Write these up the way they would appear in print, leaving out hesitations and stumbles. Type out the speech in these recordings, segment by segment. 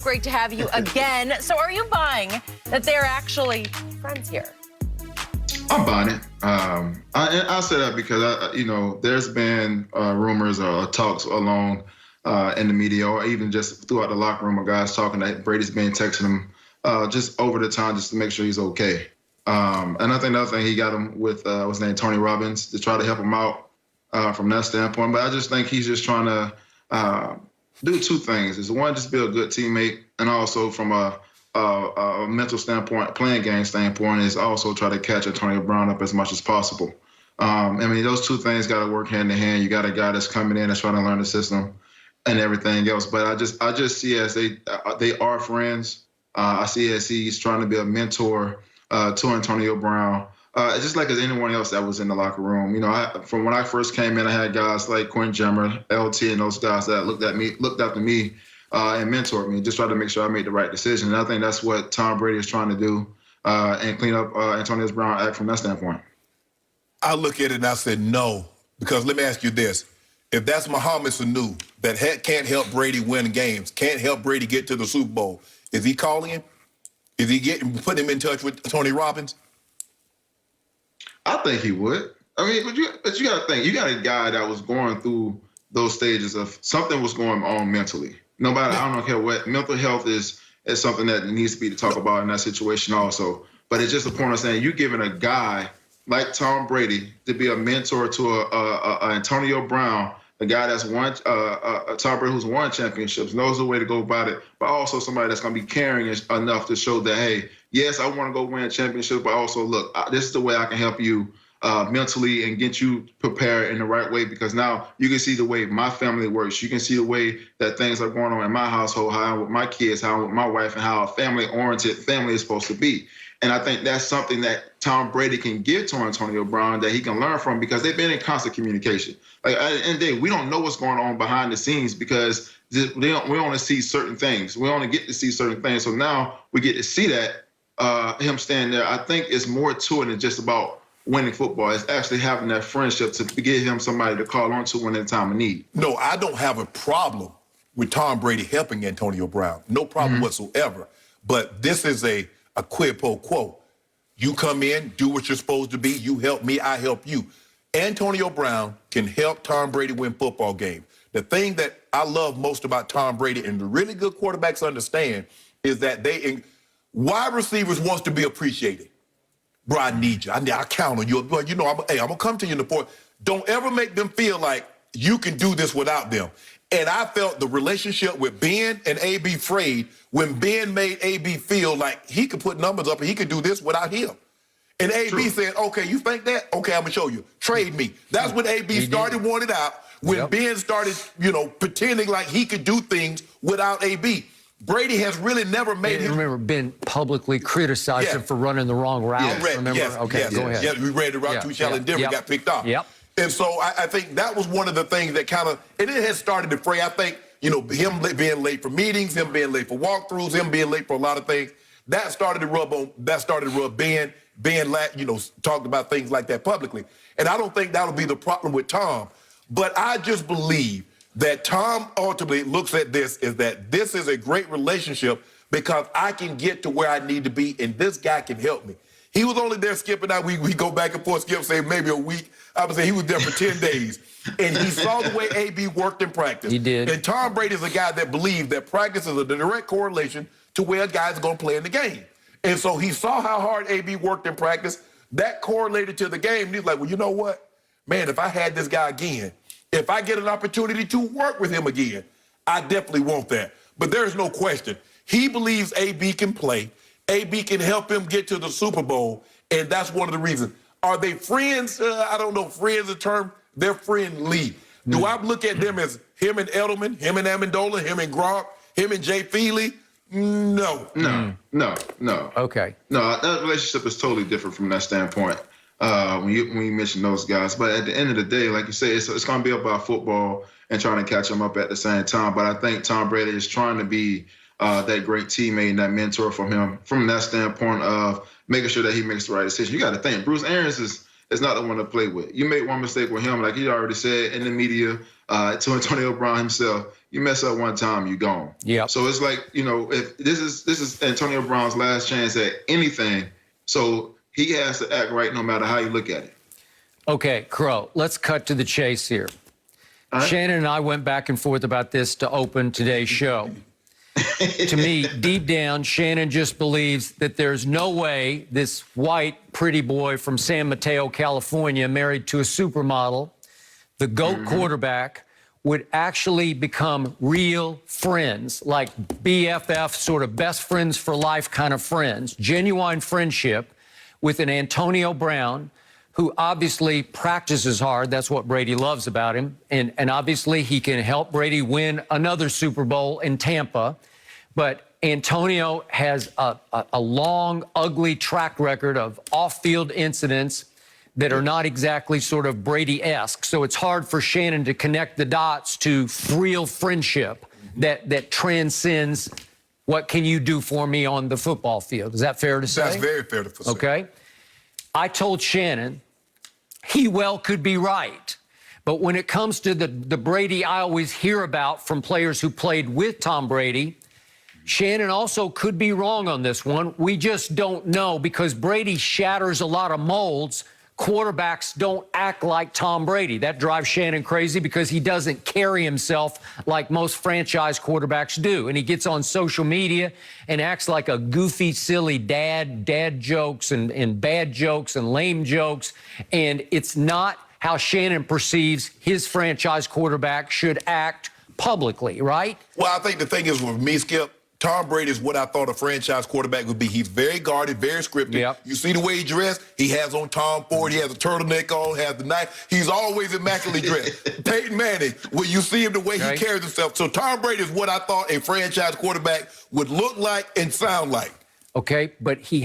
Great to have you again. So are you buying that they're actually friends here? I'm buying it. I say that because, there's been rumors or talks along in the media or even just throughout the locker room of guys talking that Brady's been texting him just over the time just to make sure he's okay. And I think the other thing, he got him with, what's his name, Tony Robbins, to try to help him out from that standpoint. But I just think he's just trying to do two things. Is one, just be a good teammate, and also from a mental standpoint, playing game standpoint, is also try to catch Antonio Brown up as much as possible. Those two things got to work hand in hand. You got a guy that's coming in that's trying to learn the system and everything else. But I just see as they are friends. I see as he's trying to be a mentor to Antonio Brown, just like as anyone else that was in the locker room. From when I first came in, I had guys like Quinn Jemmer, LT, and those guys that looked after me and mentored me, just tried to make sure I made the right decision. And I think that's what Tom Brady is trying to do and clean up Antonio Brown act from that standpoint. I look at it and I said no, because let me ask you this. If that's Mohamed Sanu that can't help Brady win games, can't help Brady get to the Super Bowl, is he calling him? Is he putting him in touch with Tony Robbins? I think he would. But you got to think, you got a guy that was going through those stages of something was going on mentally. I don't care what, mental health is something that needs to be talked about in that situation also. But it's just a point of saying you're giving a guy like Tom Brady to be a mentor to a Antonio Brown, a guy that's won, Tom Brady who's won championships, knows the way to go about it, but also somebody that's going to be caring enough to show that, hey, yes, I want to go win a championship, but also, look, this is the way I can help you mentally and get you prepared in the right way, because now you can see the way my family works. You can see the way that things are going on in my household, how I'm with my kids, how I'm with my wife, and how a family-oriented family is supposed to be. And I think that's something that Tom Brady can give to Antonio Brown that he can learn from, because they've been in constant communication. Like, at the end of the day, we don't know what's going on behind the scenes because we only see certain things. We only get to see certain things. So now we get to see that, him standing there. I think it's more to it than just about winning football. It's actually having that friendship to give him somebody to call on to when in time of need. No, I don't have a problem with Tom Brady helping Antonio Brown. No problem whatsoever. But this is a quid pro quo. You come in, do what you're supposed to be. You help me, I help you. Antonio Brown can help Tom Brady win football games. The thing that I love most about Tom Brady, and the really good quarterbacks understand, is that wide receivers wants to be appreciated. Bro, I need you. I count on you. Well, I'm going to come to you in the fourth. Don't ever make them feel like you can do this without them. And I felt the relationship with Ben and A.B. frayed when Ben made A.B. feel like he could put numbers up and he could do this without him. And A.B. said, okay, you think that? Okay, I'm going to show you. Trade me. That's when A.B. started wanting out, when Ben started, pretending like he could do things without A.B. Brady has really never made him. Remember, Ben publicly criticized him for running the wrong route. Remember? Go ahead. Yeah, we ran the route too shallow in Denver, got picked off. And so I think that was one of the things that kind of, and it has started to fray. I think, him being late for meetings, him being late for walkthroughs, him being late for a lot of things, that started to rub Ben. Ben, talked about things like that publicly. And I don't think that'll be the problem with Tom. But I just believe that Tom ultimately looks at this is that this is a great relationship because I can get to where I need to be, and this guy can help me. He was only there skipping out. We go back and forth, Skip, say maybe a week. I would say he was there for 10 days. And he saw the way A.B. worked in practice. He did. And Tom Brady is a guy that believes that practice is a direct correlation to where a guy's going to play in the game. And so he saw how hard A.B. worked in practice. That correlated to the game. And he's like, well, you know what? Man, if I had this guy again, if I get an opportunity to work with him again, I definitely want that. But there's no question. He believes A.B. can play. A.B. can help him get to the Super Bowl, and that's one of the reasons. Are they friends? I don't know. Friends is a term. They're friendly. Do I look at them as him and Edelman, him and Amendola, him and Gronk, him and Jay Feely? No. Okay. No, that relationship is totally different from that standpoint when you mention those guys. But at the end of the day, like you say, it's going to be about football and trying to catch them up at the same time. But I think Tom Brady is trying to be that great teammate and that mentor from him from that standpoint of making sure that he makes the right decision. You got to think, Bruce Arians is is not the one to play with. You make one mistake with him, like he already said in the media to Antonio Brown himself. You mess up one time, you're gone. Yeah. So it's like, if this is Antonio Brown's last chance at anything, so he has to act right no matter how you look at it. Okay, Crow, let's cut to the chase here. Right. Shannon and I went back and forth about this to open today's show. To me, deep down, Shannon just believes that there's no way this white, pretty boy from San Mateo, California, married to a supermodel, the GOAT quarterback, would actually become real friends, like BFF, sort of best friends for life kind of friends, genuine friendship with an Antonio Brown, who obviously practices hard. That's what Brady loves about him. And obviously he can help Brady win another Super Bowl in Tampa. But Antonio has a long, ugly track record of off-field incidents that are not exactly sort of Brady-esque. So it's hard for Shannon to connect the dots to real friendship that transcends what can you do for me on the football field. Is that fair to say? That's very fair to say. Okay. I told Shannon he well could be right. But when it comes to the Brady I always hear about from players who played with Tom Brady, Shannon also could be wrong on this one. We just don't know because Brady shatters a lot of molds. Quarterbacks don't act like Tom Brady. That drives Shannon crazy because he doesn't carry himself like most franchise quarterbacks do. And he gets on social media and acts like a goofy, silly dad jokes and bad jokes and lame jokes. And it's not how Shannon perceives his franchise quarterback should act publicly, right? Well, I think the thing is with me, Skip, Tom Brady is what I thought a franchise quarterback would be. He's very guarded, very scripted. Yep. You see the way he dressed? He has on Tom Ford. He has a turtleneck on, has the knife. He's always immaculately dressed. Peyton Manning, when you see him the way he carries himself. So Tom Brady is what I thought a franchise quarterback would look like and sound like. Okay, but he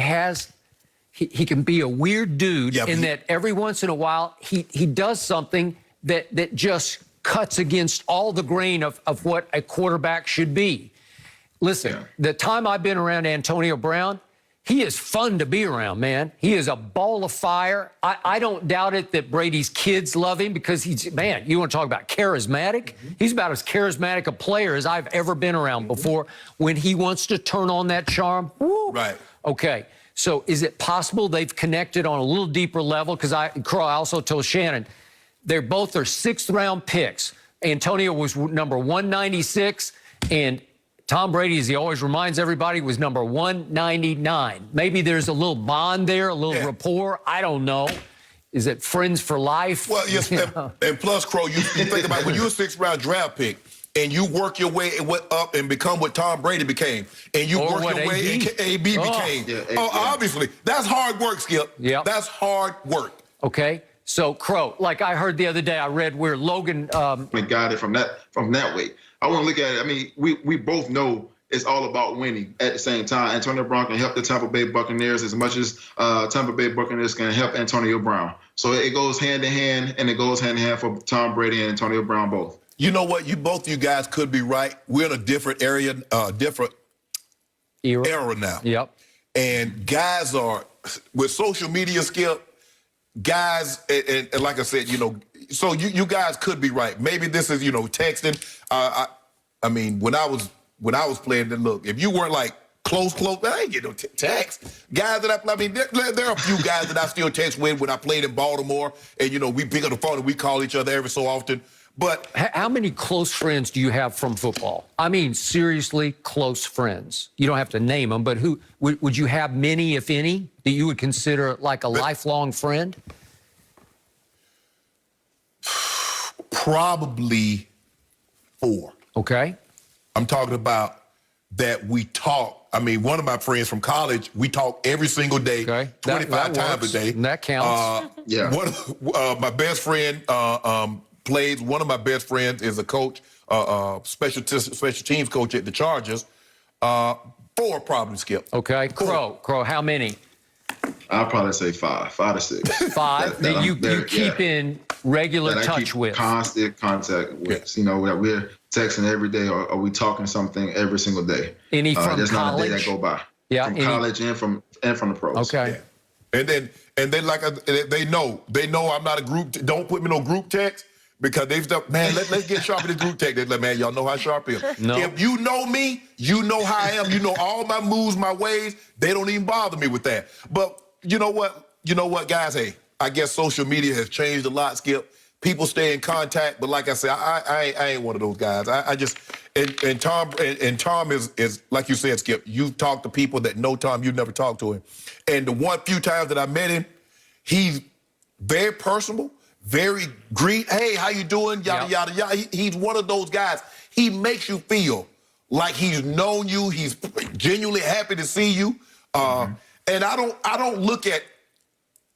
can be a weird dude in that every once in a while he does something that just cuts against all the grain of what a quarterback should be. Listen, the time I've been around Antonio Brown, he is fun to be around, man. He is a ball of fire. I don't doubt it that Brady's kids love him because he's, man, you want to talk about charismatic? He's about as charismatic a player as I've ever been around before. When he wants to turn on that charm, woo. Right. Okay, so is it possible they've connected on a little deeper level? Because I also told Shannon, they're both their 6th-round picks. Antonio was number 196, and Tom Brady, as he always reminds everybody, was number 199. Maybe there's a little bond there, a little rapport. I don't know. Is it friends for life? Well, yes, and plus, Crow, you think about when you're a 6th-round draft pick and you work your way up and become what Tom Brady became, and you work your way and AB became. Obviously, that's hard work, Skip. Yeah, that's hard work. Okay. So, Crow, like I heard the other day, I read where Logan got it from that way. I want to look at it. I mean, we both know it's all about winning at the same time. Antonio Brown can help the Tampa Bay Buccaneers as much as Tampa Bay Buccaneers can help Antonio Brown. So it goes hand in hand, and it goes hand in hand for Tom Brady and Antonio Brown both. You know what? Both you guys could be right. We're in a different area, different era now. Yep. And guys are, with social media, Skip, guys, and like I said, so you guys could be right. Maybe this is, texting. I mean, when I was playing, look, if you weren't like close, I ain't get no text. Guys that I mean, there are a few guys that I still text with when I played in Baltimore, and we pick up the phone and we call each other every so often. But how many close friends do you have from football? I mean, seriously, close friends. You don't have to name them, but who would you have many, if any, that you would consider like a lifelong friend? Probably 4. Okay. I'm talking about that we talk. I mean, one of my friends from college, we talk every single day, 25 times a day. And that counts. My best friend plays. One of my best friends is a coach, special teams coach at the Chargers. 4 probably, Skip. Okay. Crow, how many? I'll probably say 5 to 6. 5 that you keep in regular touch with. Constant contact with. That we're texting every day, or are we talking something every single day? Any from there's college? Not a day that go by. Yeah. From college and from the pros. Okay. And then they know I'm not a group. Don't put me in no group text because they've done, man, let's get sharp in the group text. They like, man, y'all know how sharp I am. No. If you know me, you know how I am. You know all my moves, my ways. They don't even bother me with that. But you know what, guys? Hey, I guess social media has changed a lot, Skip. People stay in contact, but like I said, I ain't one of those guys. I just and Tom is like you said, Skip. You've talked to people that know Tom. You've never talked to him, and the few times that I met him, he's very personable, very greet. Hey, how you doing? Yada yada yada. He's one of those guys. He makes you feel like he's known you. He's genuinely happy to see you. And I don't look at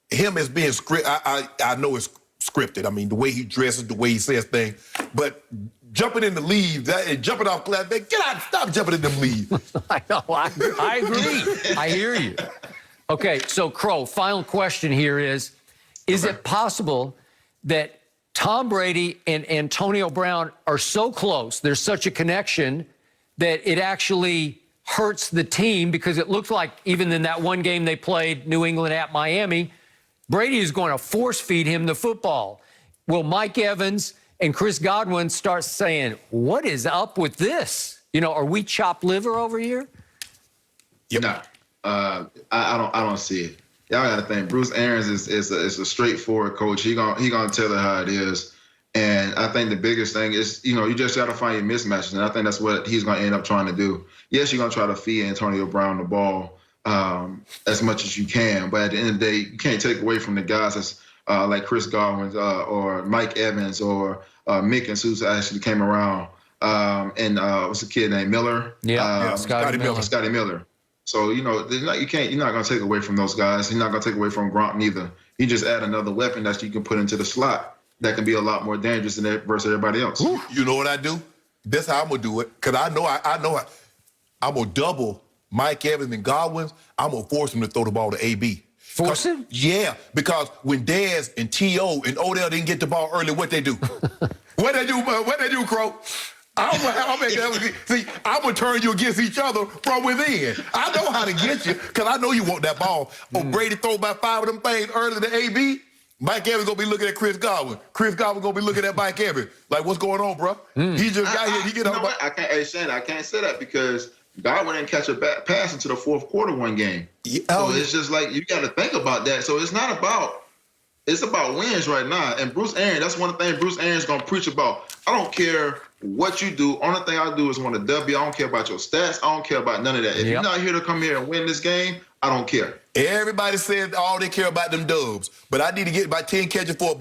him as being scripted. I know it's scripted. I mean, the way he dresses, the way he says things. But jumping in the leaves, jumping off glass, man, get out, stop jumping in them leaves. I know, I agree. I hear you. Okay, so Crow, final question here is it possible that Tom Brady and Antonio Brown are so close, there's such a connection, that it actually hurts the team? Because it looks like even in that one game they played, New England at Miami, Brady is going to force feed him the football. Will Mike Evans and Chris Godwin start saying, what is up with this? You know, are we chopped liver over here? Yep. No, I don't see it. Y'all got to think. Bruce Arians is a straightforward coach. He gonna tell it how it is. And I think the biggest thing is, you just got to find your mismatches. And I think that's what he's going to end up trying to do. Yes, you're going to try to feed Antonio Brown the ball as much as you can. But at the end of the day, you can't take away from the guys that's like Chris Godwin or Mike Evans or Mickens, who's actually came around. And what's the kid named Miller? Yeah, Scotty Miller. Scotty Miller. So, you're not going to take away from those guys. You're not going to take away from Gronk neither. You just add another weapon that you can put into the slot that can be a lot more dangerous than versus everybody else. You know what I do? That's how I'm going to do it. Because I know I'm going to double Mike Evans and Godwin. I'm going to force him to throw the ball to AB. Force him? Yeah, because when Dez and T.O. and Odell didn't get the ball early, what they do? What they do, Crow? I'm going to turn you against each other from within. I know how to get you because I know you want that ball. Oh, Brady throw about 5 of them things early to AB. Mike Evans going to be looking at Chris Godwin. Chris Godwin going to be looking at Mike Evans. Like, what's going on, bro? He just got here. He get on. I can't say that because Godwin didn't catch a pass into the fourth quarter one game. So it's just like you got to think about that. So it's not about – it's about wins right now. And Bruce Arians, that's one thing Bruce Arians going to preach about. I don't care what you do. Only thing I do is want a W. I don't care about your stats. I don't care about none of that. If you're not here to come here and win this game, I don't care. Everybody said all they care about them dubs, but I need to get about 10 catches for a